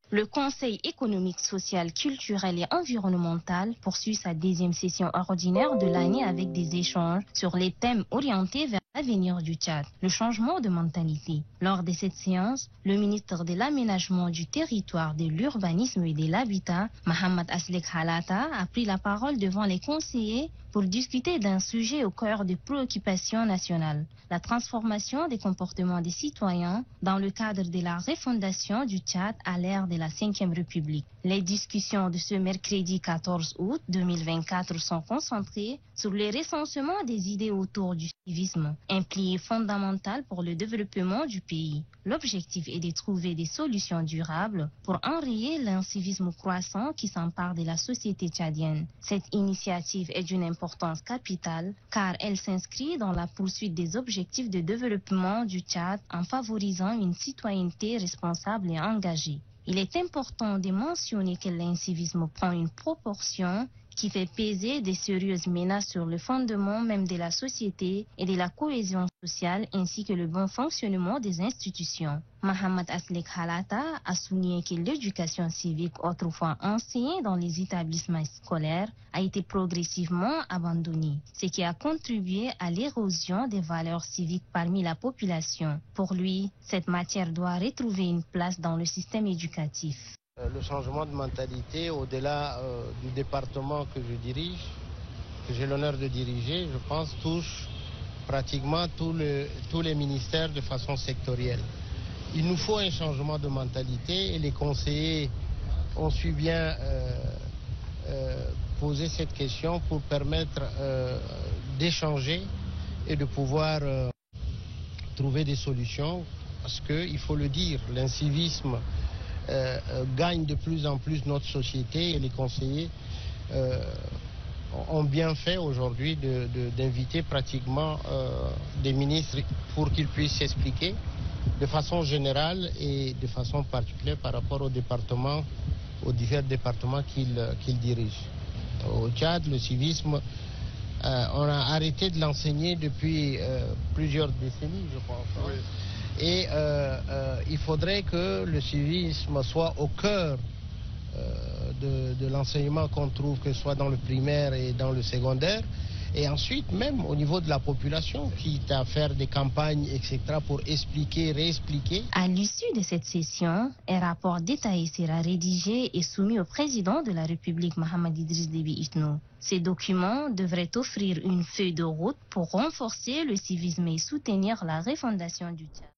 Le Conseil économique, social, culturel et environnemental poursuit sa 10e session ordinaire de l'année avec des échanges sur les thèmes orientés vers l'avenir du Tchad, le changement de mentalité. Lors de cette séance, le ministre de l'Aménagement du territoire, de l'urbanisme et de l'habitat, Mohamed Aslek Halata, a pris la parole devant les conseillers pour discuter d'un sujet au cœur des préoccupations nationales, la transformation des comportements des citoyens dans le cadre de la refondation du Tchad à l'ère de la Ve République. Les discussions de ce mercredi 14 août 2024 sont concentrées sur le recensement des idées autour du civisme, un pilier fondamental pour le développement du pays. L'objectif est de trouver des solutions durables pour enrayer l'incivisme croissant qui s'empare de la société tchadienne. Cette initiative est d'une importance capitale car elle s'inscrit dans la poursuite des objectifs de développement du Tchad en favorisant une citoyenneté responsable et engagée. Il est important de mentionner que l'incivisme prend une proportion qui fait peser de sérieuses menaces sur le fondement même de la société et de la cohésion sociale ainsi que le bon fonctionnement des institutions. Mohamed Aslek Halata a souligné que l'éducation civique autrefois enseignée dans les établissements scolaires a été progressivement abandonnée, ce qui a contribué à l'érosion des valeurs civiques parmi la population. Pour lui, cette matière doit retrouver une place dans le système éducatif. Le changement de mentalité, au-delà du département que je dirige, que j'ai l'honneur de diriger, je pense, touche pratiquement tous les ministères de façon sectorielle. Il nous faut un changement de mentalité et les conseillers ont su bien poser cette question pour permettre d'échanger et de pouvoir trouver des solutions parce qu'il faut le dire, l'incivisme gagne de plus en plus notre société et les conseillers ont bien fait aujourd'hui d'inviter pratiquement des ministres pour qu'ils puissent s'expliquer de façon générale et de façon particulière par rapport aux divers départements qu'ils dirigent. Au Tchad, le civisme, on a arrêté de l'enseigner depuis plusieurs décennies, je pense. Oui. Et il faudrait que le civisme soit au cœur de l'enseignement qu'on trouve, que ce soit dans le primaire et dans le secondaire. Et ensuite, même au niveau de la population, quitte à faire des campagnes, etc., pour expliquer, réexpliquer. À l'issue de cette session, un rapport détaillé sera rédigé et soumis au président de la République, Mohamed Idriss Déby Itno. Ces documents devraient offrir une feuille de route pour renforcer le civisme et soutenir la refondation du Tchad.